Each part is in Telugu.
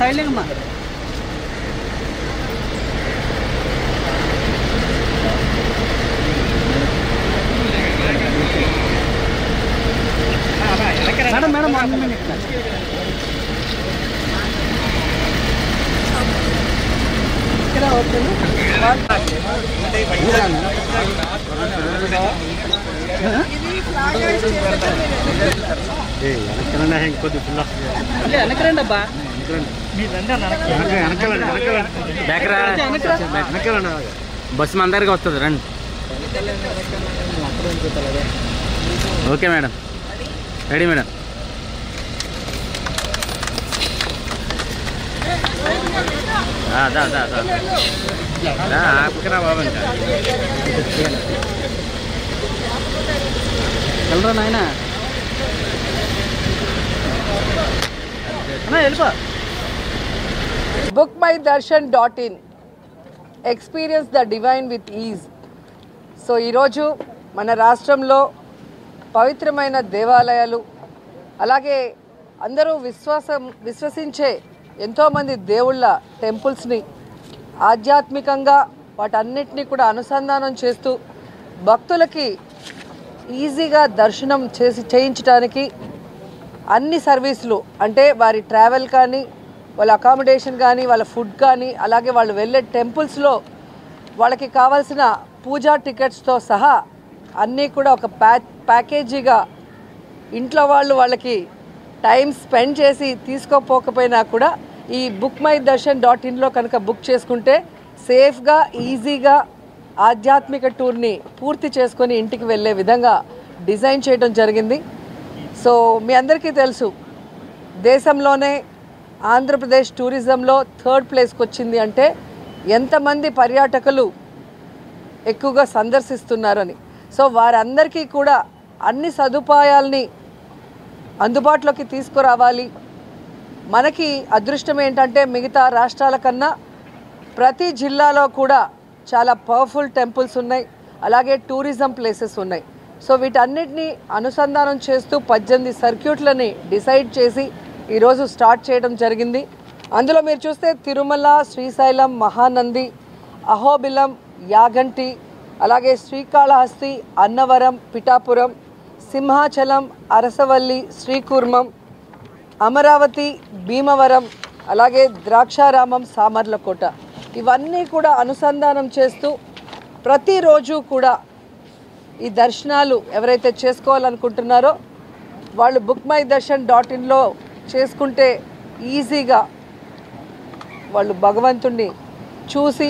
సైడ్లేమ్మా మేడం మేడం ఇక్కడ ఓకేనా వెనకరండి అబ్బా బస్సు మన దగ్గరకి వస్తుంది రండి. Okay madam, ready madam. ఆపకరా బాబు, వెళ్ళరా నాయన వెళ్ళిపో. bookmydarshan.in experience the divine with ease. So ఈరోజు మన రాష్ట్రంలో పవిత్రమైన దేవాలయాలు, అలాగే అందరూ విశ్వసించే ఎంతోమంది దేవుళ్ళ టెంపుల్స్ని ఆధ్యాత్మికంగా వాటన్నిటినీ కూడా అనుసంధానం చేస్తూ భక్తులకి ఈజీగా దర్శనం చేయించడానికి అన్ని సర్వీసులు, అంటే వారి ట్రావెల్ కానీ, వాళ్ళ అకామిడేషన్ కానీ, వాళ్ళ ఫుడ్ కానీ, అలాగే వాళ్ళు వెళ్ళే టెంపుల్స్లో వాళ్ళకి కావాల్సిన పూజా టికెట్స్తో సహా అన్నీ కూడా ఒక ప్యాకేజీగా ఇంట్లో వాళ్ళకి టైం స్పెండ్ చేసి తీసుకోపోకపోయినా కూడా ఈ bookmydarshan.inలో కనుక బుక్ చేసుకుంటే సేఫ్గా ఈజీగా ఆధ్యాత్మిక టూర్ని పూర్తి చేసుకొని ఇంటికి వెళ్ళే విధంగా డిజైన్ చేయడం జరిగింది. సో మీ అందరికీ తెలుసు, దేశంలోనే ఆంధ్రప్రదేశ్ టూరిజంలో 3rd ప్లేస్కి వచ్చింది అంటే ఎంతమంది పర్యాటకులు ఎక్కువగా సందర్శిస్తున్నారని. సో వారందరికీ కూడా అన్ని సదుపాయాల్ని అందుబాటులోకి తీసుకురావాలి. మనకి అదృష్టం ఏంటంటే మిగతా రాష్ట్రాల కన్నా ప్రతి జిల్లాలో కూడా చాలా పవర్ఫుల్ టెంపుల్స్ ఉన్నాయి, అలాగే టూరిజం ప్లేసెస్ ఉన్నాయి. సో వీటన్నిటిని అనుసంధానం చేస్తూ 18 సర్క్యూట్లని డిసైడ్ చేసి ఈరోజు స్టార్ట్ చేయడం జరిగింది. అందులో మీరు చూస్తే తిరుమల, శ్రీశైలం, మహానంది, అహోబిలం, యాగంటి, అలాగే శ్రీకాళహస్తి, అన్నవరం, పిఠాపురం, సింహాచలం, అరసవల్లి, శ్రీకూర్మం, అమరావతి, భీమవరం, అలాగే ద్రాక్షారామం, సామర్లకోట, ఇవన్నీ కూడా అనుసంధానం చేస్తూ ప్రతిరోజు కూడా ఈ దర్శనాలు ఎవరైతే చేసుకోవాలనుకుంటున్నారో వాళ్ళు bookmydarshan.inలో చేసుకుంటే ఈజీగా వాళ్ళు భగవంతుణ్ణి చూసి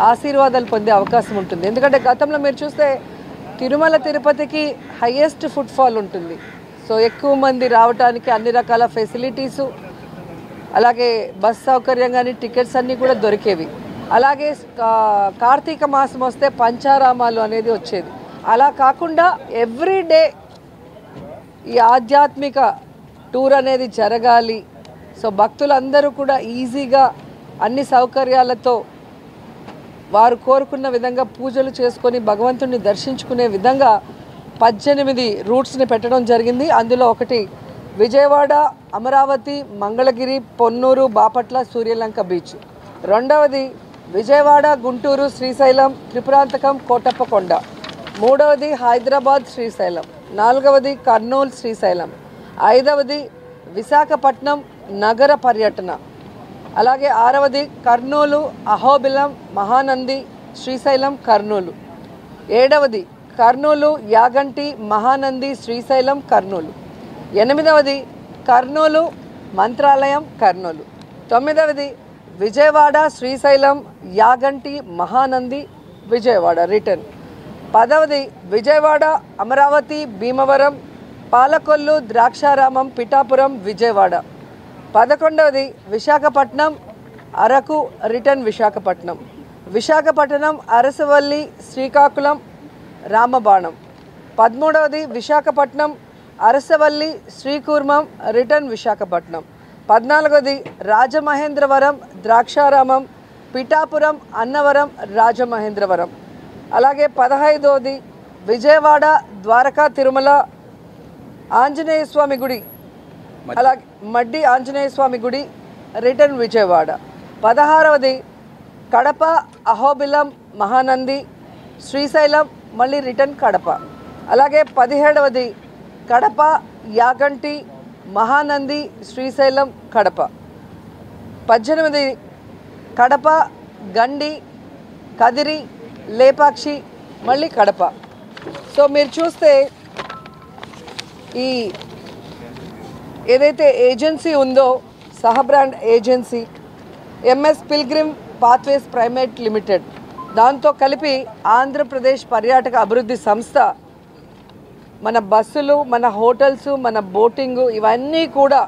ఆశీర్వాదాలు పొందే అవకాశం ఉంటుంది. ఎందుకంటే గతంలో మీరు చూస్తే తిరుమల తిరుపతికి హైయెస్ట్ ఫుట్ఫాల్ ఉంటుంది. సో ఎక్కువ మంది రావడానికి అన్ని రకాల ఫెసిలిటీసు, అలాగే బస్ సౌకర్యం కానీ టికెట్స్ అన్నీ కూడా దొరికేవి. అలాగే కార్తీక మాసం వస్తే పంచారామాలు అనేది వచ్చేది. అలా కాకుండా ఎవ్రీడే ఈ ఆధ్యాత్మిక టూర్ అనేది జరగాలి. సో భక్తులందరూ కూడా ఈజీగా అన్ని సౌకర్యాలతో వారు కోరుకున్న విధంగా పూజలు చేసుకొని భగవంతుడిని దర్శించుకునే విధంగా 18 రూట్స్ని పెట్టడం జరిగింది. అందులో ఒకటి విజయవాడ, అమరావతి, మంగళగిరి, పొన్నూరు, బాపట్ల, సూర్యలంక బీచ్. రెండవది విజయవాడ, గుంటూరు, శ్రీశైలం, త్రిపురాంతకం, కోటప్పకొండ. మూడవది హైదరాబాద్, శ్రీశైలం. నాలుగవది కర్నూలు, శ్రీశైలం. ఐదవది విశాఖపట్నం నగర పర్యటన. అలాగే ఆరవది కర్నూలు, అహోబిలం, మహానంది, శ్రీశైలం, కర్నూలు. ఏడవది కర్నూలు, యాగంటి, మహానంది, శ్రీశైలం, కర్నూలు. ఎనిమిదవది కర్నూలు, మంత్రాలయం, కర్నూలు. తొమ్మిదవది విజయవాడ, శ్రీశైలం, యాగంటి, మహానంది, విజయవాడ రిటర్న్. 10వది విజయవాడ, అమరావతి, భీమవరం, పాలకొల్లు, ద్రాక్షారామం, పిఠాపురం, విజయవాడ. 11వది విశాఖపట్నం, అరకు, రిటర్న్ విశాఖపట్నం. విశాఖపట్నం, అరసవల్లి, శ్రీకాకుళం, రామబాణం. 13వది విశాఖపట్నం, అరసవల్లి, శ్రీకూర్మం, రిటర్న్ విశాఖపట్నం. 14వది రాజమహేంద్రవరం, ద్రాక్షారామం, పిఠాపురం, అన్నవరం, రాజమహేంద్రవరం. అలాగే 15వది విజయవాడ, ద్వారకా, తిరుమల, ఆంజనేయ స్వామి గుడి, అలాగే మడ్డి ఆంజనేయ స్వామి గుడి, రిటర్న్ విజయవాడ. 16వది కడప అహోబిలం మహానంది శ్రీశైలం మళ్ళీ రిటర్న్ కడప. అలాగే 17వది కడప యాగంటి మహానంది శ్రీశైలం కడప. 18 కడప గండి కదిరి లేపాక్షి మళ్ళీ కడప. సో మీరు చూస్తే ఈ ఏదైతే ఏజెన్సీ ఉందో సహబ్రాండ్ agency MS pilgrim pathways private limited దాంతో కలిపి ఆంధ్రప్రదేశ్ పర్యాటక అభివృద్ధి సంస్థ మన బస్సులు మన హోటల్స్ మన బోటింగు ఇవన్నీ కూడా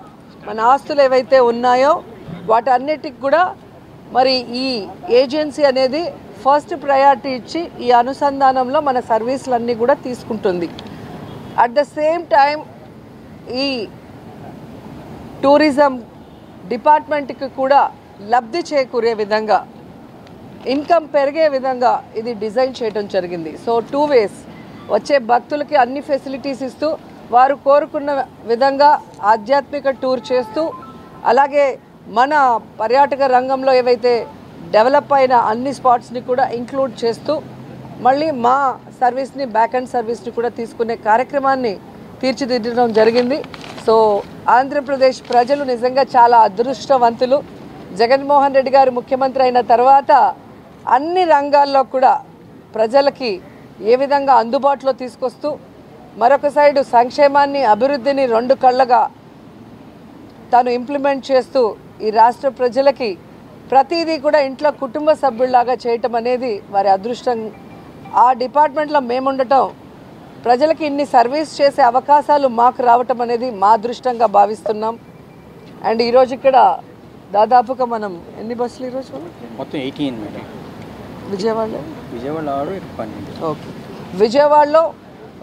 మన ఆస్తులు ఏవైతే ఉన్నాయో వాటన్నిటికి కూడా మరి ఈ ఏజెన్సీ అనేది ఫస్ట్ ప్రయారిటీ ఇచ్చి ఈ అనుసంధానంలో మన సర్వీసులన్నీ కూడా తీసుకుంటుంది. అట్ ద సేమ్ టైం ఈ టూరిజం డిపార్ట్మెంట్కి కూడా లబ్ధి చేకూరే విధంగా ఇన్కమ్ పెరిగే విధంగా ఇది డిజైన్ చేయడం జరిగింది. సో 2 ways వచ్చే భక్తులకి అన్ని ఫెసిలిటీస్ ఇస్తూ వారు కోరుకున్న విధంగా ఆధ్యాత్మిక టూర్ చేస్తూ అలాగే మన పర్యాటక రంగంలో ఏవైతే డెవలప్ అయిన అన్ని స్పాట్స్ని కూడా ఇంక్లూడ్ చేస్తూ మళ్ళీ మా సర్వీస్ని బ్యాక్ అండ్ సర్వీస్ని కూడా తీసుకునే కార్యక్రమాన్ని తీర్చిదిద్దడం జరిగింది. సో ఆంధ్రప్రదేశ్ ప్రజలు నిజంగా చాలా అదృష్టవంతులు. జగన్మోహన్ రెడ్డి గారు ముఖ్యమంత్రి అయిన తర్వాత అన్ని రంగాల్లో కూడా ప్రజలకి ఏ విధంగా అందుబాటులో తీసుకొస్తూ మరొక సైడు సంక్షేమాన్ని అభివృద్ధిని 2 కళ్ళగా తాను ఇంప్లిమెంట్ చేస్తూ ఈ రాష్ట్ర ప్రజలకి ప్రతిదీ కూడా ఇంట్లో కుటుంబ సభ్యుల్లాగా చేయటం అనేది వారి అదృష్టం. ఆ డిపార్ట్మెంట్లో మేముండటం ప్రజలకి ఇన్ని సర్వీస్ చేసే అవకాశాలు మాకు రావటం అనేది మా అదృష్టంగా భావిస్తున్నాం. అండ్ ఈరోజు ఇక్కడ దాదాపుగా మనం ఎన్ని బస్సులు ఈరోజు మొత్తం 18 మేడం. విజయవాడలో 12 ఓకే విజయవాడలో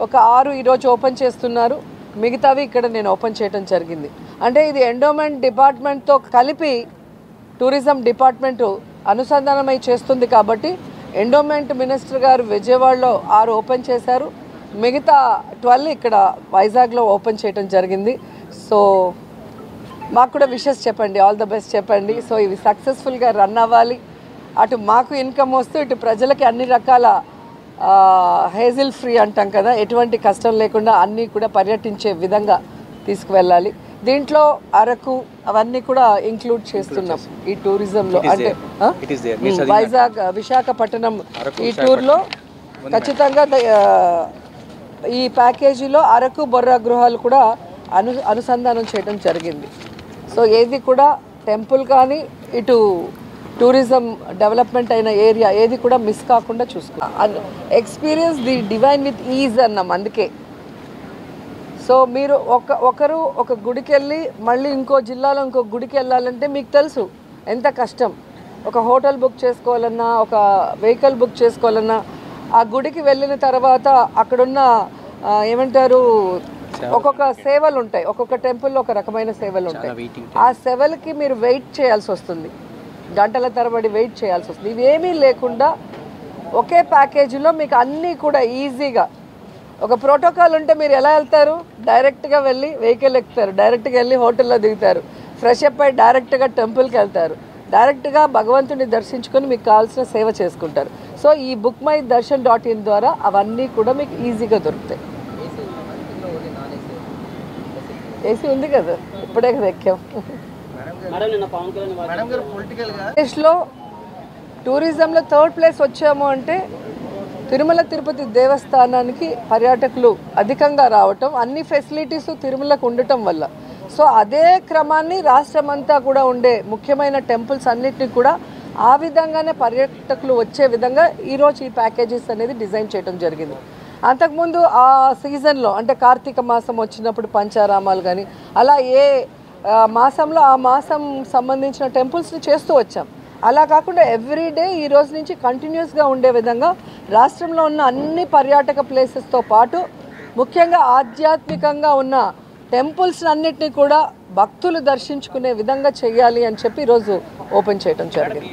ఒక 6 ఈరోజు ఓపెన్ చేస్తున్నారు. మిగతావి ఇక్కడ నేను ఓపెన్ చేయడం జరిగింది. అంటే ఇది ఎండోమెంట్ డిపార్ట్మెంట్తో కలిపి టూరిజం డిపార్ట్మెంటు అనుసంధానమై చేస్తుంది కాబట్టి ఎండోమెంట్ మినిస్టర్ గారు విజయవాడలో 6 ఓపెన్ చేశారు. మిగతా 12 ఇక్కడ వైజాగ్లో ఓపెన్ చేయడం జరిగింది. సో మాకు కూడా విషెస్ చెప్పండి, ఆల్ ద బెస్ట్ చెప్పండి. సో ఇవి సక్సెస్ఫుల్గా రన్ అవ్వాలి. అటు మాకు ఇన్కమ్ వస్తూ ఇటు ప్రజలకి అన్ని రకాల హేజిల్ ఫ్రీ అంటాం కదా, ఎటువంటి కష్టం లేకుండా అన్నీ కూడా పర్యటించే విధంగా తీసుకువెళ్ళాలి. దీంట్లో అరకు అవన్నీ కూడా ఇంక్లూడ్ చేస్తున్నాం ఈ టూరిజంలో. అంటే వైజాగ్ విశాఖపట్నం ఈ టూర్లో ఖచ్చితంగా ఈ ప్యాకేజీలో అరకు బొర్రా గృహాలు కూడా అనుసంధానం చేయడం జరిగింది. సో ఏది కూడా టెంపుల్ కానీ ఇటు టూరిజం డెవలప్మెంట్ అయిన ఏరియా ఏది కూడా మిస్ కాకుండా చూసుకున్నాం. Experience the divine with is అన్నాం అందుకే. సో మీరు ఒకరు ఒక గుడికి వెళ్ళి మళ్ళీ ఇంకో జిల్లాలో ఇంకో గుడికి వెళ్ళాలంటే మీకు తెలుసు ఎంత కష్టం. ఒక హోటల్ బుక్ చేసుకోవాలన్నా ఒక వెహికల్ బుక్ చేసుకోవాలన్నా ఆ గుడికి వెళ్ళిన తర్వాత అక్కడున్న ఏమంటారు ఒక్కొక్క సేవలు ఉంటాయి, ఒక్కొక్క టెంపుల్లో ఒక రకమైన సేవలు ఉంటాయి. ఆ సేవలకి మీరు వెయిట్ చేయాల్సి వస్తుంది, గంటల తరబడి వెయిట్ చేయాల్సి వస్తుంది. ఇవేమీ లేకుండా ఒకే ప్యాకేజీలో మీకు అన్నీ కూడా ఈజీగా ఒక ప్రోటోకాల్ ఉంటే మీరు ఎలా వెళ్తారు, డైరెక్ట్గా వెళ్ళి వెహికల్ ఎక్కుతారు, డైరెక్ట్గా వెళ్ళి హోటల్లో దిగుతారు, ఫ్రెష్ అప్ అయి డైరెక్ట్గా టెంపుల్కి వెళ్తారు, డైరెక్ట్గా భగవంతుని దర్శించుకొని మీకు కావాల్సిన సేవ చేసుకుంటారు. సో ఈ bookmydharshan.in ద్వారా అవన్నీ కూడా మీకు ఈజీగా దొరుకుతాయి. ఏసీ ఉంది కదా, ఇప్పుడే కదా ఎక్కాం. దేశంలో టూరిజంలో 3rd ప్లేస్ వచ్చాము అంటే తిరుమల తిరుపతి దేవస్థానానికి పర్యాటకులు అధికంగా రావటం, అన్ని ఫెసిలిటీస్ తిరుమలకు ఉండటం వల్ల. సో అదే క్రమాన్ని రాష్ట్రమంతా కూడా ఉండే ముఖ్యమైన టెంపుల్స్ అన్నిటిని కూడా ఆ విధంగానే పర్యాటకులు వచ్చే విధంగా ఈరోజు ఈ ప్యాకేజెస్ అనేది డిజైన్ చేయడం జరిగింది. అంతకుముందు ఆ సీజన్లో అంటే కార్తీక మాసం వచ్చినప్పుడు పంచారామాలు కానీ అలా ఏ మాసంలో ఆ మాసం సంబంధించిన టెంపుల్స్ని చేస్తూ వచ్చాం. అలా కాకుండా ఎవ్రీడే ఈ రోజు నుంచి కంటిన్యూస్గా ఉండే విధంగా రాష్ట్రంలో ఉన్న అన్ని పర్యాటక ప్లేసెస్తో పాటు ముఖ్యంగా ఆధ్యాత్మికంగా ఉన్న టెంపుల్స్ అన్నిటినీ కూడా భక్తులు దర్శించుకునే విధంగా చేయాలి అని చెప్పి ఈరోజు ఓపెన్ చేయడం జరిగింది.